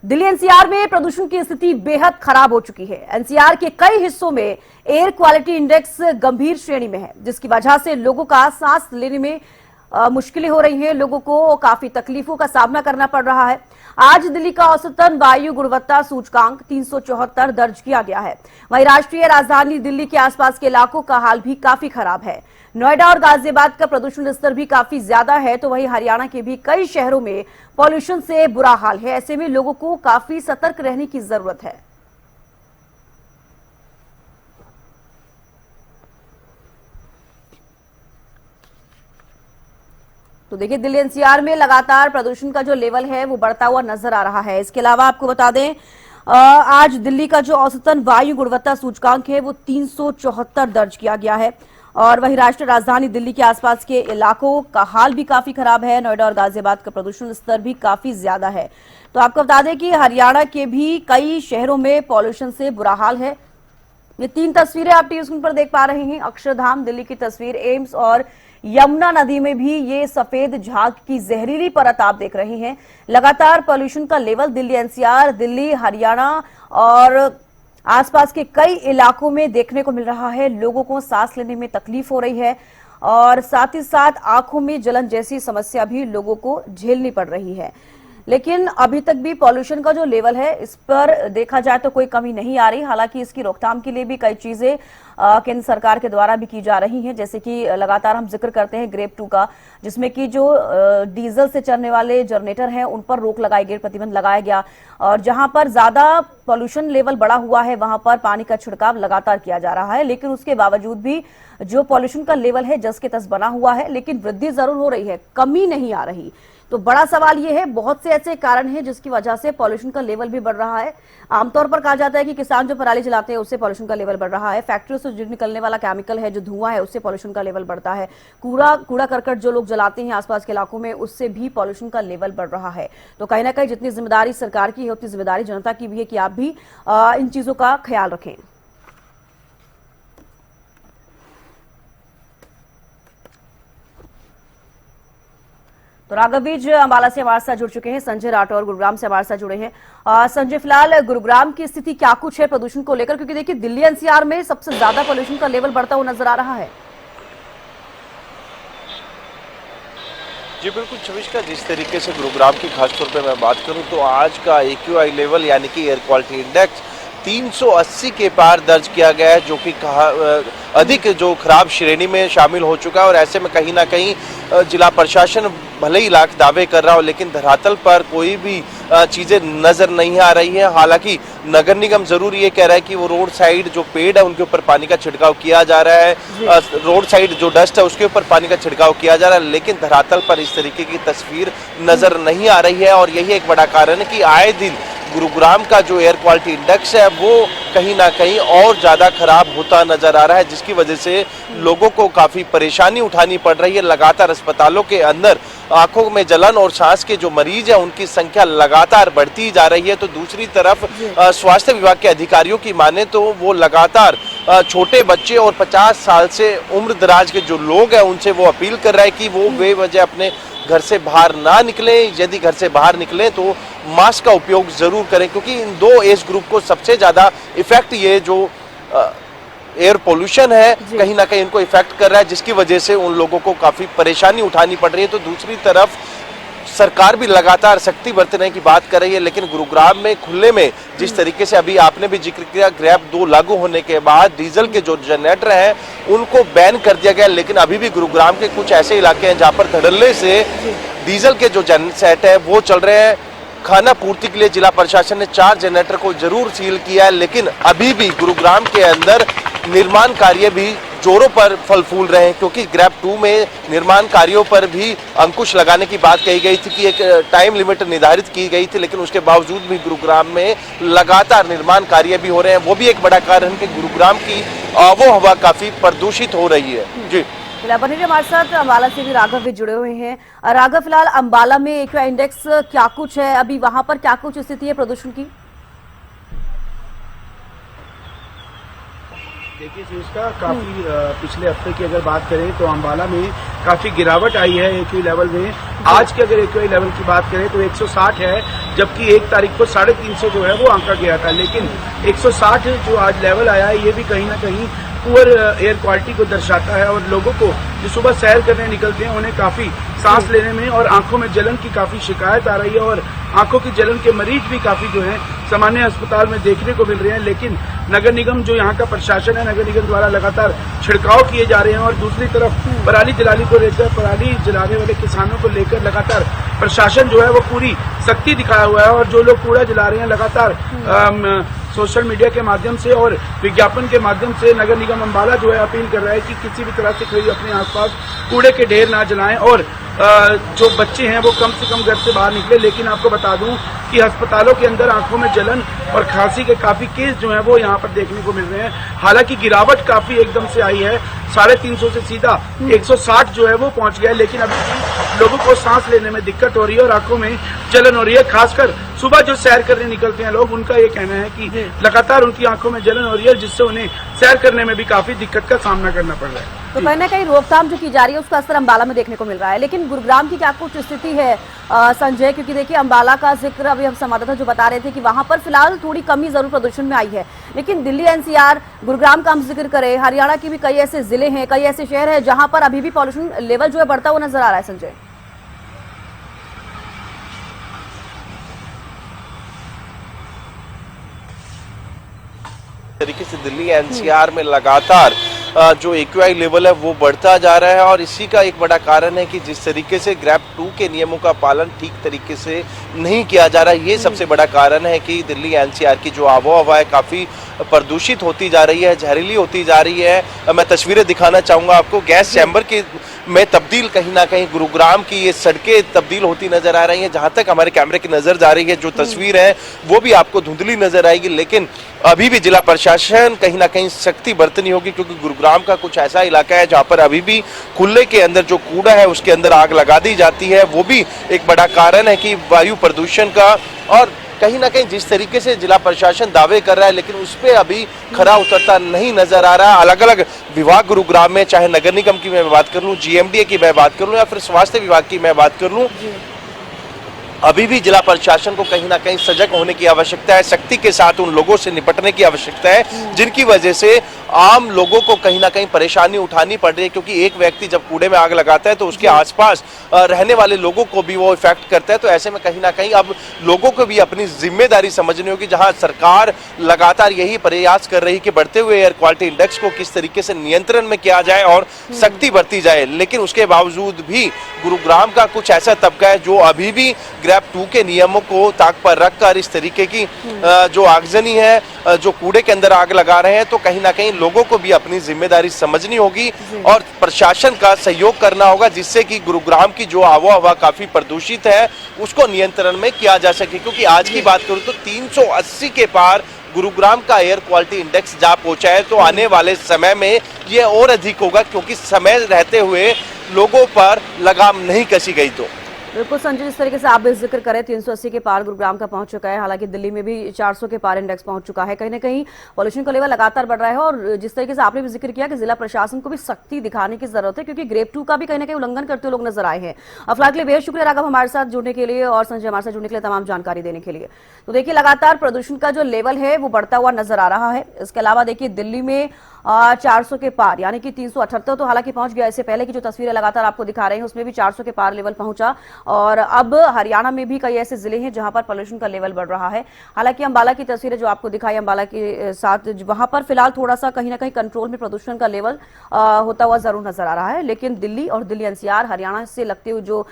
Delhi NCR में प्रदूषण की स्थिति बेहद खराब हो चुकी है। एनसीआर के कई हिस्सों में एयर क्वालिटी इंडेक्स गंभीर श्रेणी में है, जिसकी वजह से लोगों का सांस लेने में मुश्किलें हो रही हैं। लोगों को काफी तकलीफों का सामना करना पड़ रहा है। आज दिल्ली का औसतन वायु गुणवत्ता सूचकांक 374 दर्ज किया गया है। वहीं राष्ट्रीय राजधानी दिल्ली के आसपास के इलाकों का हाल भी काफी खराब है। नोएडा और गाजियाबाद का प्रदूषण स्तर भी काफी ज्यादा है, तो वहीं हरियाणा के भी कई शहरों में पॉल्यूशन से बुरा हाल है। ऐसे में लोगों को काफी सतर्क रहने की जरूरत है। तो देखिए, दिल्ली एनसीआर में लगातार प्रदूषण का जो लेवल है वो बढ़ता हुआ नजर आ रहा है। इसके अलावा आपको बता दें, आज दिल्ली का जो औसतन वायु गुणवत्ता सूचकांक है वो 374 दर्ज किया गया है। और वहीं राष्ट्रीय राजधानी दिल्ली के आसपास के इलाकों का हाल भी काफी खराब है। नोएडा और गाजियाबाद का प्रदूषण स्तर भी काफी ज्यादा है। तो आपको बता दें कि हरियाणा के भी कई शहरों में पॉल्यूशन से बुरा हाल है। ये तीन तस्वीरें आप टीवी स्क्रीन पर देख पा रहे हैं। अक्षरधाम दिल्ली की तस्वीर, एम्स और यमुना नदी में भी ये सफेद झाग की जहरीली परत आप देख रहे हैं। लगातार पॉल्यूशन का लेवल दिल्ली एनसीआर, दिल्ली, हरियाणा और आसपास के कई इलाकों में देखने को मिल रहा है। लोगों को सांस लेने में तकलीफ हो रही है और साथ ही साथ आंखों में जलन जैसी समस्या भी लोगों को झेलनी पड़ रही है। लेकिन अभी तक भी पॉल्यूशन का जो लेवल है, इस पर देखा जाए तो कोई कमी नहीं आ रही। हालांकि इसकी रोकथाम के लिए भी कई चीजें केंद्र सरकार के द्वारा भी की जा रही हैं। जैसे कि लगातार हम जिक्र करते हैं ग्रेप 2 का, जिसमें कि जो डीजल से चलने वाले जनरेटर हैं उन पर रोक लगाई गई, प्रतिबंध लगाया गया। और जहां पर ज्यादा पॉल्यूशन लेवल बढ़ा हुआ है वहां पर पानी का छिड़काव लगातार किया जा रहा है। लेकिन उसके बावजूद भी जो पॉल्यूशन का लेवल है जस के तस बना हुआ है, लेकिन वृद्धि जरूर हो रही है, कमी नहीं आ रही। तो बड़ा सवाल यह है, बहुत से ऐसे कारण हैं जिसकी वजह से पॉल्यूशन का लेवल भी बढ़ रहा है। आमतौर पर कहा जाता है कि किसान जो पराली जलाते हैं उससे पॉल्यूशन का लेवल बढ़ रहा है। फैक्ट्रियों से जो निकलने वाला केमिकल है, जो धुआं है, उससे पॉल्यूशन का लेवल बढ़ता है। कूड़ा करकट जो लोग जलाते हैं आसपास के इलाकों में, उससे भी पॉल्यूशन का लेवल बढ़ रहा है। तो कहीं ना कहीं जितनी जिम्मेदारी सरकार की है उतनी जिम्मेदारी जनता की भी है कि आप भी इन चीजों का ख्याल रखें। तो राघवीज अंबाला से हमारे साथ जुड़ चुके हैं। संजय राठौर गुरुग्राम से हमारे साथ जुड़े हैं। संजय, फिलहाल गुरुग्राम की स्थिति क्या कुछ है प्रदूषण को लेकर, क्योंकि देखिए दिल्ली एनसीआर में सबसे ज्यादा पॉल्यूशन का लेवल बढ़ता हुआ नजर आ रहा है। जी बिल्कुल छविष्का, जिस तरीके से गुरुग्राम की खासतौर पे मैं बात करूं तो आज का AQI लेवल यानी कि एयर क्वालिटी इंडेक्स 380 के पार दर्ज किया गया है, जो कि अधिक जो खराब श्रेणी में शामिल हो चुका है। और ऐसे में कहीं ना कहीं जिला प्रशासन भले ही लाख दावे कर रहा हो, लेकिन धरातल पर कोई भी चीजें नजर नहीं आ रही हैं। हालांकि नगर निगम जरूर ये कह रहा है कि वो रोड साइड जो पेड़ है उनके ऊपर पानी का छिड़काव किया जा रहा है, रोड साइड जो डस्ट है उसके ऊपर पानी का छिड़काव किया जा रहा है, लेकिन धरातल पर इस तरीके की तस्वीर नजर नहीं आ रही है। और यही एक बड़ा कारण है कि आए दिन गुरुग्राम का जो एयर क्वालिटी इंडेक्स है वो कहीं ना कहीं और ज्यादा खराब होता नजर आ रहा है, जिसकी वजह से लोगों को काफी परेशानी उठानी पड़ रही है। लगातार अस्पतालों के अंदर आंखों में जलन और सांस के जो मरीज है उनकी संख्या लगातार बढ़ती जा रही है। तो दूसरी तरफ स्वास्थ्य विभाग के अधिकारियों की माने तो वो लगातार छोटे बच्चे और 50 साल से उम्र दराज के जो लोग हैं उनसे वो अपील कर रहा है कि वो बेवजह अपने घर से बाहर ना निकलें। यदि घर से बाहर निकलें तो मास्क का उपयोग जरूर करें, क्योंकि इन दो एज ग्रुप को सबसे ज्यादा इफेक्ट ये जो एयर पोल्यूशन है कहीं ना कहीं इनको इफेक्ट कर रहा है, जिसकी वजह से उन लोगों को काफी परेशानी उठानी पड़ रही है। तो दूसरी तरफ सरकार भी लगातार सख्ती बरतने की बात कर रही है, लेकिन गुरुग्राम में खुले में जिस तरीके से अभी आपने भी जिक्र किया, ग्रैप 2 लागू होने के बाद डीजल के जो जनरेटर हैं उनको बैन कर दिया गया। लेकिन अभी भी गुरुग्राम के कुछ ऐसे इलाके हैं जहां पर धड़ल्ले से डीजल के जो जनसेट है वो चल रहे हैं। खाना पूर्ति के लिए जिला प्रशासन ने 4 जनरेटर को जरूर सील किया है, लेकिन अभी भी गुरुग्राम के अंदर निर्माण कार्य भी जोरों पर फल फूल रहे हैं, क्योंकि ग्रैप 2 में निर्माण कार्यों पर भी अंकुश लगाने की बात कही गई थी कि एक टाइम लिमिट निर्धारित की गई थी, लेकिन उसके बावजूद भी गुरुग्राम में लगातार निर्माण कार्य भी हो रहे हैं। वो भी एक बड़ा कारण है कि गुरुग्राम की आबो हवा काफी प्रदूषित हो रही है। जी फिलहाल बने हमारे साथ अंबाला से भी राघव भी जुड़े हुए हैं। राघव, फिलहाल अंबाला में AQI इंडेक्स क्या कुछ है, अभी वहां पर क्या कुछ स्थिति है प्रदूषण की? देखिए जी, इसका काफी पिछले हफ्ते की अगर बात करें तो अंबाला में काफी गिरावट आई है एक्यू लेवल में। आज के अगर एक्यू लेवल की बात करें तो 160 है, जबकि 1 तारीख को 350 जो है वो आंका गया था। लेकिन 160 जो आज लेवल आया है ये भी कहीं ना कहीं पुअर एयर क्वालिटी को दर्शाता है, और लोगों को जो सुबह सैर करने निकलते हैं उन्हें काफी सांस लेने में और आंखों में जलन की काफी शिकायत आ रही है, और आंखों की जलन के मरीज भी काफी जो है सामान्य अस्पताल में देखने को मिल रहे हैं। लेकिन नगर निगम जो यहाँ का प्रशासन है, नगर निगम द्वारा लगातार छिड़काव किए जा रहे हैं, और दूसरी तरफ पराली जलाने को लेकर, पराली जलाने वाले किसानों को लेकर लगातार प्रशासन जो है वो पूरी सख्ती दिखाया हुआ है। और जो लोग कूड़ा जला रहे हैं लगातार सोशल मीडिया के माध्यम से और विज्ञापन के माध्यम से नगर निगम अंबाला जो है अपील कर रहा है कि किसी भी तरह से कोई अपने आसपास कूड़े के ढेर ना जलाएं, और जो बच्चे हैं वो कम से कम घर से बाहर निकले। लेकिन आपको बता दूं कि अस्पतालों के अंदर आंखों में जलन और खांसी के काफी केस जो है वो यहाँ पर देखने को मिल रहे हैं। हालांकि गिरावट काफी एकदम से आई है, 350 से सीधा 160 जो है वो पहुंच गया है। लेकिन अभी भी लोगों को सांस लेने में दिक्कत हो रही है और आंखों में जलन हो रही है। खासकर सुबह जो सैर करने निकलते हैं लोग, उनका ये कहना है कि लगातार उनकी आंखों में जलन हो रही है, जिससे उन्हें सैर करने में भी काफी दिक्कत का सामना करना पड़ रहा है। तो कहीं ना कहीं रोकथाम जो की जा रही है उसका असर अंबाला में देखने को मिल रहा है। लेकिन गुरुग्राम की क्या कुछ स्थिति है संजय? क्योंकि देखिए अंबाला का जिक्र अभी हम संवाददाता जो बता रहे थे कि वहां पर फिलहाल थोड़ी कमी जरूर प्रदूषण में आई है, लेकिन दिल्ली एनसीआर, गुरुग्राम का हम जिक्र करें, हरियाणा के भी कई ऐसे जिले हैं, कई ऐसे शहर हैं जहां पर अभी भी पॉल्यूशन लेवल जो है बढ़ता हुआ नजर आ रहा है। संजय, तरीके से दिल्ली एनसीआर में लगातार जो एक्यूआई लेवल है वो बढ़ता जा रहा है, और इसी का एक बड़ा कारण है कि जिस तरीके से ग्रैप 2 के नियमों का पालन ठीक तरीके से नहीं किया जा रहा है, ये सबसे बड़ा कारण है कि दिल्ली एनसीआर की जो आबो हवा है काफ़ी प्रदूषित होती जा रही है, जहरीली होती जा रही है। मैं तस्वीरें दिखाना चाहूँगा आपको, गैस चैम्बर की में तब्दील कहीं ना कहीं गुरुग्राम की ये सड़कें तब्दील होती नजर आ रही हैं। जहाँ तक हमारे कैमरे की नज़र जा रही है, जो तस्वीर है वो भी आपको धुंधली नजर आएगी। लेकिन अभी भी जिला प्रशासन कहीं ना कहीं सख्ती बरतनी होगी, क्योंकि गुरुग्राम का कुछ ऐसा इलाका है जहाँ पर अभी भी खुले के अंदर जो कूड़ा है उसके अंदर आग लगा दी जाती है। वो भी एक बड़ा कारण है कि वायु प्रदूषण का, और कहीं ना कहीं जिस तरीके से जिला प्रशासन दावे कर रहा है लेकिन उस पर अभी खरा उतरता नहीं नजर आ रहा है। अलग अलग विभाग गुरुग्राम में, चाहे नगर निगम की मैं बात कर लूँ, जीएमडीए की मैं बात कर लूँ, या फिर स्वास्थ्य विभाग की मैं बात कर लूँ, अभी भी जिला प्रशासन को कहीं ना कहीं सजग होने की आवश्यकता है, सख्ती के साथ उन लोगों से निपटने की आवश्यकता है जिनकी वजह से आम लोगों को कहीं ना कहीं परेशानी उठानी पड़ रही है। क्योंकि एक व्यक्ति जब कूड़े में आग लगाता है तो उसके आसपास रहने वाले लोगों को भी वो इफेक्ट करता है। तो ऐसे में कहीं ना कहीं अब लोगों को भी अपनी जिम्मेदारी समझनी होगी। जहां सरकार लगातार यही प्रयास कर रही कि बढ़ते हुए एयर क्वालिटी इंडेक्स को किस तरीके से नियंत्रण में किया जाए और सख्ती बरती जाए, लेकिन उसके बावजूद भी गुरुग्राम का कुछ ऐसा तबका है जो अभी भी ग्रैप 2 के नियमों को ताक पर रखकर इस तरीके की जो आगजनी है, जो कूड़े के अंदर आग लगा रहे हैं। तो कहीं ना कहीं लोगों को भी अपनी जिम्मेदारी समझनी होगी और प्रशासन का सहयोग करना होगा, जिससे कि गुरुग्राम की जो आबो हवा काफी प्रदूषित है उसको नियंत्रण में किया जा सके। क्योंकि आज की बात करूं तो 380 के पार गुरुग्राम का एयर क्वालिटी इंडेक्स जा पहुंचा है। तो आने वाले समय में ये और अधिक होगा, क्योंकि समय रहते हुए लोगों पर लगाम नहीं कसी गई। तो बिल्कुल संजय, जिस तरीके से आप भी जिक्र करें 380 के पार गुरुग्राम का पहुंच चुका है, हालांकि दिल्ली में भी 400 के पार इंडेक्स पहुंच चुका है। कहीं ना कहीं पॉल्यूशन का लेवल लगातार बढ़ रहा है, और जिस तरीके से आपने भी जिक्र किया कि जिला प्रशासन को भी सख्ती दिखाने की जरूरत है, क्योंकि ग्रेप 2 का भी कहीं ना कहीं उल्लंघन करते हुए लोग नजर आए हैं। फिलहाल के लिए बेहद शुक्रिया राघव हमारे साथ जुड़ने के लिए, और संजय हमारे साथ जुड़ने के लिए, तमाम जानकारी देने के लिए। तो देखिए लगातार प्रदूषण का जो लेवल है वो बढ़ता हुआ नजर आ रहा है। इसके अलावा देखिए दिल्ली में 400 के पार यानी कि 378 तो हालांकि पहुंच गया। इससे पहले की जो तस्वीरें लगातार आपको दिखा रहे हैं उसमें भी 400 के पार लेवल पहुंचा, और अब हरियाणा में भी कई ऐसे जिले हैं जहां पर पॉल्यूशन का लेवल बढ़ रहा है। हालांकि अंबाला की तस्वीरें जो आपको दिखाई, अंबाला के साथ वहां पर फिलहाल थोड़ा सा कहीं ना कहीं कंट्रोल में प्रदूषण का लेवल होता हुआ जरूर नजर आ रहा है। लेकिन दिल्ली और दिल्ली एनसीआर, हरियाणा से लगते हुए जो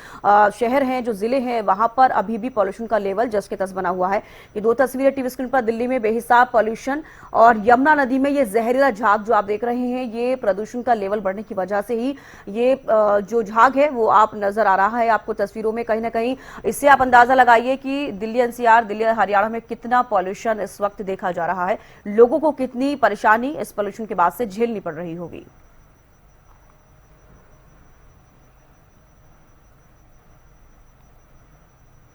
शहर हैं, जो जिले हैं, वहां पर अभी भी पॉल्यूशन का लेवल जस के तस बना हुआ है। ये दो तस्वीरें टीवी स्क्रीन पर, दिल्ली में बेहिसाब पॉल्यूशन और यमुना नदी में ये जहरीला झाग जो आप देख रहे हैं, ये प्रदूषण का लेवल बढ़ने की वजह से ही ये जो झाग है वो आप नजर आ रहा है आपको तस्वीरों में। कहीं ना कहीं इससे आप अंदाजा लगाइए कि दिल्ली एनसीआर, दिल्ली हरियाणा में कितना पॉल्यूशन इस वक्त देखा जा रहा है, लोगों को कितनी परेशानी इस पॉल्यूशन के बाद से झेलनी पड़ रही होगी।